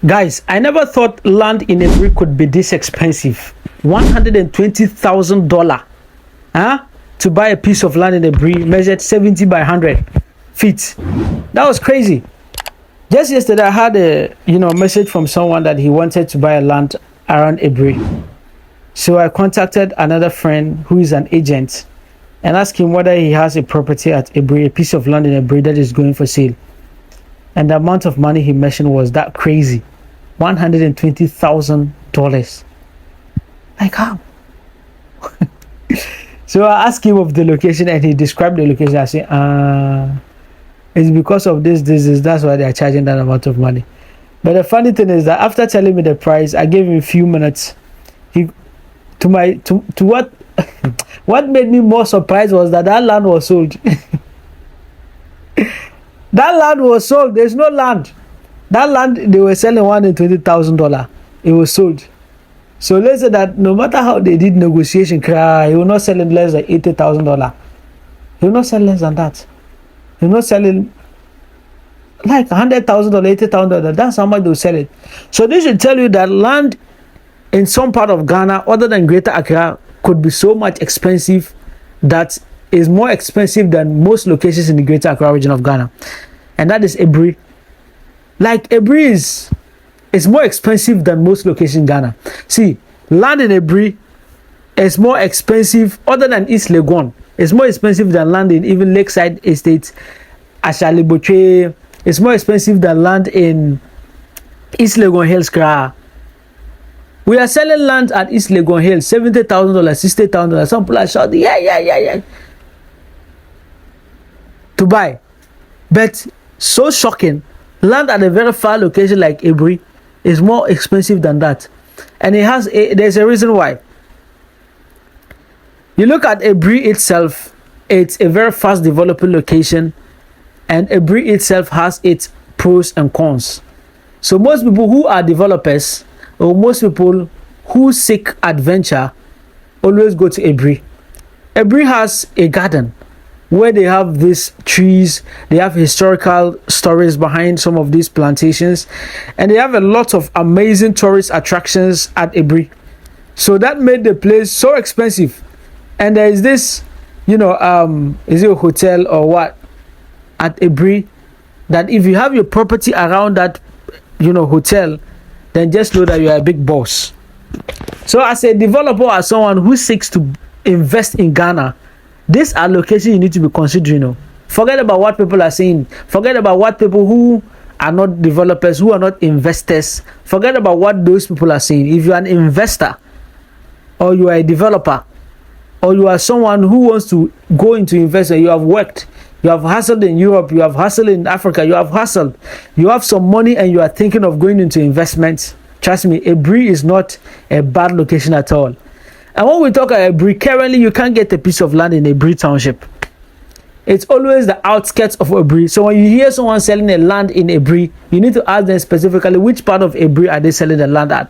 Guys, I never thought land in Aburi could be this expensive. $120,000, to buy a piece of land in Aburi measured 70 by 100 feet. That was crazy. Just yesterday, I had a message from someone that he wanted to buy a land around Aburi. So I contacted another friend who is an agent and asked him whether he has a property at Aburi, a piece of land in Aburi that is going for sale. And the amount of money he mentioned was that crazy. $120,000. Like how? So I asked him of the location and he described the location. I said, it's because of this, that's why they are charging that amount of money. But the funny thing is that after telling me the price, I gave him a few minutes. What made me more surprised was that land was sold. That land was sold. There's no land. That land they were selling $120,000. It was sold. So let's say that no matter how they did negotiation, he will not sell it less than $80,000. He will not sell less than that. He will not sell it like $100,000, $80,000. That's how much they will sell it. So this should tell you that land in some part of Ghana, other than Greater Accra, could be so much expensive that is more expensive than most locations in the Greater Accra region of Ghana, and that is Aburi. Like Aburi is more expensive than most locations in Ghana. See, land in Aburi is more expensive, other than East Legon. It's more expensive than land in even Lakeside Estate, Ashaliboche. It's more expensive than land in East Legon Hills. We are selling land at East Legon Hills, $70,000, $60,000. Some people are shouting, yeah, to buy. But so shocking, land at a very far location like Aburi is more expensive than that. And there's a reason why. You look at Aburi itself, it's a very fast developing location, and Aburi itself has its pros and cons. So most people who are developers, or most people who seek adventure, always go to Aburi. Aburi has a garden where they have these trees, they have historical stories behind some of these plantations, and they have a lot of amazing tourist attractions at Aburi. So that made the place so expensive. And there is this, is it a hotel or what, at Aburi, that if you have your property around that, hotel, then just know that you are a big boss. So as a developer, as someone who seeks to invest in Ghana, this allocation you need to be considering. Forget about what people are saying. Forget about what people who are not developers, who are not investors. Forget about what those people are saying. If you are an investor, or you are a developer, or you are someone who wants to go into investment, you have worked, you have hustled in Europe, you have hustled in Africa, you have hustled, you have some money and you are thinking of going into investments, trust me, Aburi is not a bad location at all. And when we talk about Aburi, currently you can't get a piece of land in Aburi township. It's always the outskirts of Aburi. So when you hear someone selling a land in Aburi, you need to ask them specifically which part of Aburi are they selling the land at.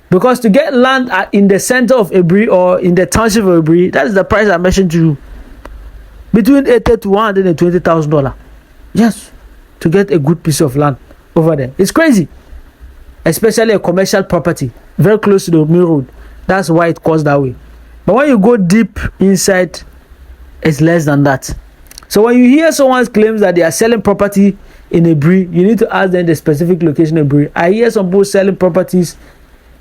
Because to get land in the center of Aburi or in the township of Aburi, that is the price I mentioned to you. Between $80,000 to $120,000. Yes, to get a good piece of land over there. It's crazy. Especially a commercial property, very close to the main road. That's why it costs that way. But when you go deep inside, it's less than that. So when you hear someone claims that they are selling property in Aburi, you need to ask them the specific location of Aburi. I hear some people selling properties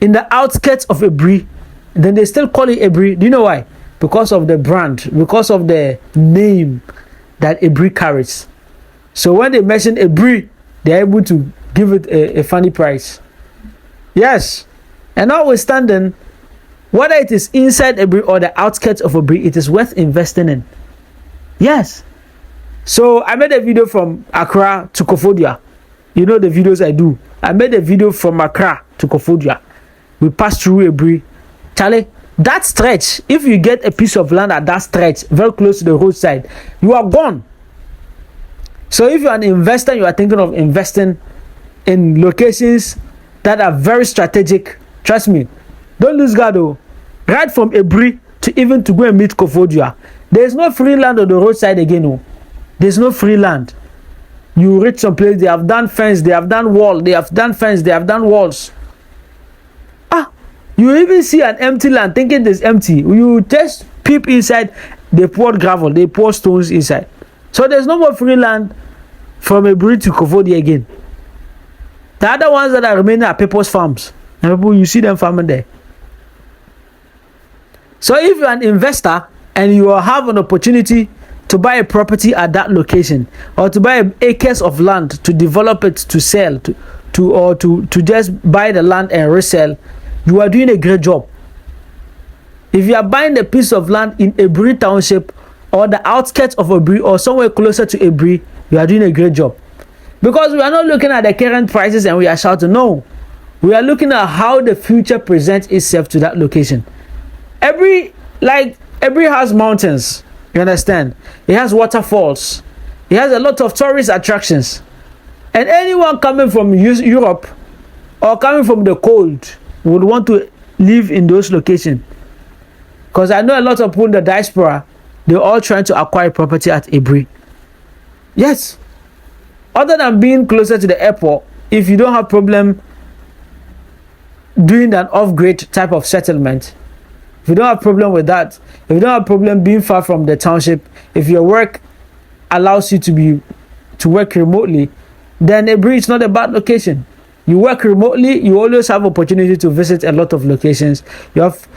in the outskirts of Aburi, then they still call it Aburi. Do you know why? Because of the brand, because of the name that Aburi carries. So when they mention Aburi, they're able to give it a funny price. Yes. And notwithstanding, whether it is inside Aburi or the outskirts of Aburi, it is worth investing in. Yes. So I made a video from Accra to Kofodia. You know the videos I do. I made a video from Accra to Kofodia. We passed through Aburi. Charlie, that stretch, if you get a piece of land at that stretch, very close to the roadside, you are gone. So if you're an investor, you are thinking of investing in locations that are very strategic, trust me, don't lose guard though. Right from Aburi to go and meet Kofodia, there is no free land on the roadside again. There's no free land. You reach some place, they have done fence, they have done wall, they have done fence, they have done walls. You even see an empty land thinking it's empty. You just peep inside, they pour gravel, they pour stones inside. So there's no more free land from Aburi to Kofodi again. The other ones that are remaining are people's farms. And people, you see them farming there. So if you're an investor and you have an opportunity to buy a property at that location, or to buy acres of land to develop it to sell, to just buy the land and resell, you are doing a great job. If you are buying a piece of land in Aburi Township or the outskirts of Aburi or somewhere closer to Aburi, you are doing a great job. Because we are not looking at the current prices and we are shouting, no. We are looking at how the future presents itself to that location. Aburi has mountains, you understand? It has waterfalls. It has a lot of tourist attractions. And anyone coming from Europe or coming from the cold would want to live in those locations. Because I know a lot of people in the diaspora, they're all trying to acquire property at Aburi. Yes. Other than being closer to the airport, if you don't have problem doing an off-grid type of settlement, if you don't have problem with that, if you don't have problem being far from the township, if your work allows you to work remotely, then Aburi is not a bad location. You work remotely, you always have opportunity to visit a lot of locations. You have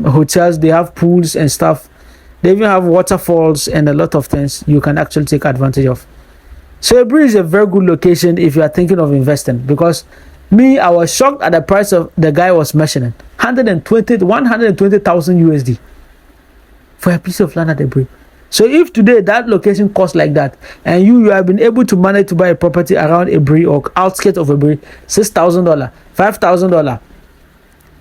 hotels, they have pools and stuff. They even have waterfalls and a lot of things you can actually take advantage of. So Aburi is a very good location if you are thinking of investing, because I was shocked at the price of the guy was mentioning 120,000 USD for a piece of land at Aburi. So if today that location costs like that, and you have been able to manage to buy a property around Aburi or outskirts of Aburi, $6,000, $5,000,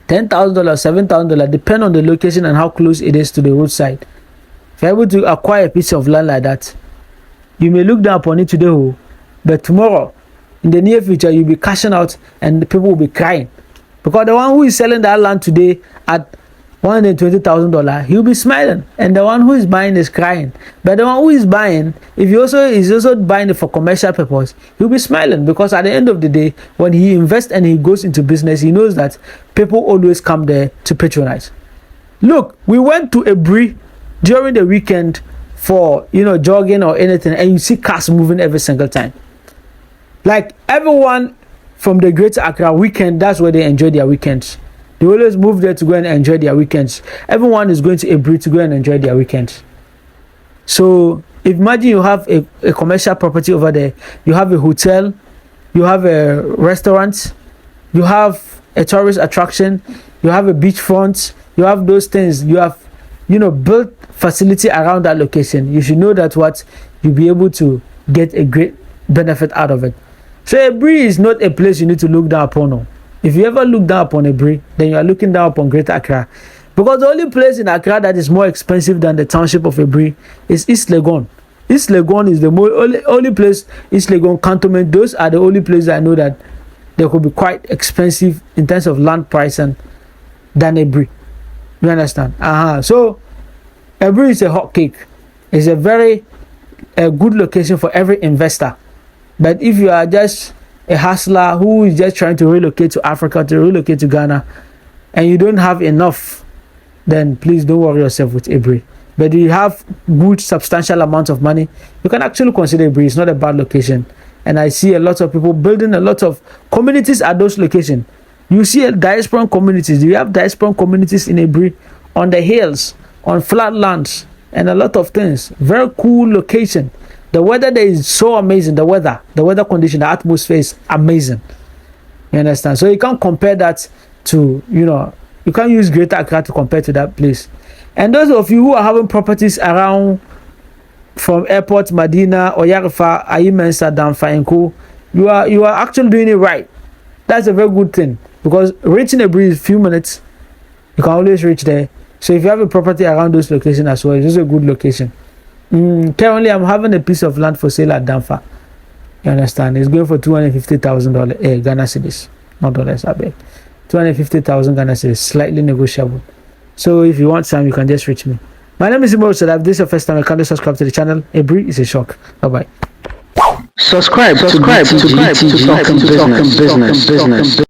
$10,000, $7,000, depend on the location and how close it is to the roadside. If you're able to acquire a piece of land like that, you may look down upon it today, but tomorrow, in the near future, you'll be cashing out and the people will be crying. Because the one who is selling that land today at $120,000, he'll be smiling, and the one who is buying is crying. But the one who is buying, if he is also buying it for commercial purpose, he'll be smiling, because at the end of the day, when he invests and he goes into business, he knows that people always come there to patronize. Look, we went to Aburi during the weekend for jogging or anything, and you see cars moving every single time. Like everyone from the Greater Accra weekend, that's where they enjoy their weekends. They always move there to go and enjoy their weekends. Everyone is going to Aburi to go and enjoy their weekends. So imagine you have a commercial property over there. You have a hotel, you have a restaurant, you have a tourist attraction, you have a beachfront, you have those things. You have, built facility around that location. You should know that you'll be able to get a great benefit out of it. So Aburi is not a place you need to look down upon. No. If you ever look down upon Aburi, then you are looking down upon Greater Accra. Because the only place in Accra that is more expensive than the township of Aburi is East Legon. East Legon is the only place, East Legon Cantonment, those are the only places I know that they could be quite expensive in terms of land pricing than Aburi. You understand? So Aburi is a hot cake. It's a very good location for every investor. But if you are just a hustler who is just trying to relocate to Africa, to relocate to Ghana, and you don't have enough, then please don't worry yourself with Aburi. But if you have good substantial amount of money, you can actually consider Aburi. It's not a bad location. And I see a lot of people building a lot of communities at those locations. You see diaspora communities. You have diaspora communities in Aburi, on the hills, on flat lands, and a lot of things. Very cool location. The weather there is so amazing. The weather condition, the atmosphere is amazing. You understand? So you can't compare that to, you can't use Greater Accra to compare to that place. And those of you who are having properties around from Airport, Medina, Oyarifa, Ayimensa, Danfayenko, you are actually doing it right. That's a very good thing, because reaching Aburi is a few minutes. You can always reach there. So if you have a property around those locations as well, it's just a good location. Currently, I'm having a piece of land for sale at Danfa. You understand? It's going for $250,000 Ghana cedis, not dollars. I beg. 250,000 Ghana cedis, slightly negotiable. So if you want some, you can just reach me. My name is Imoru Sadat. If this is your first time, kindly subscribe to the channel. Aburi is a shock. Bye-bye. Subscribe to BTG Talking Business.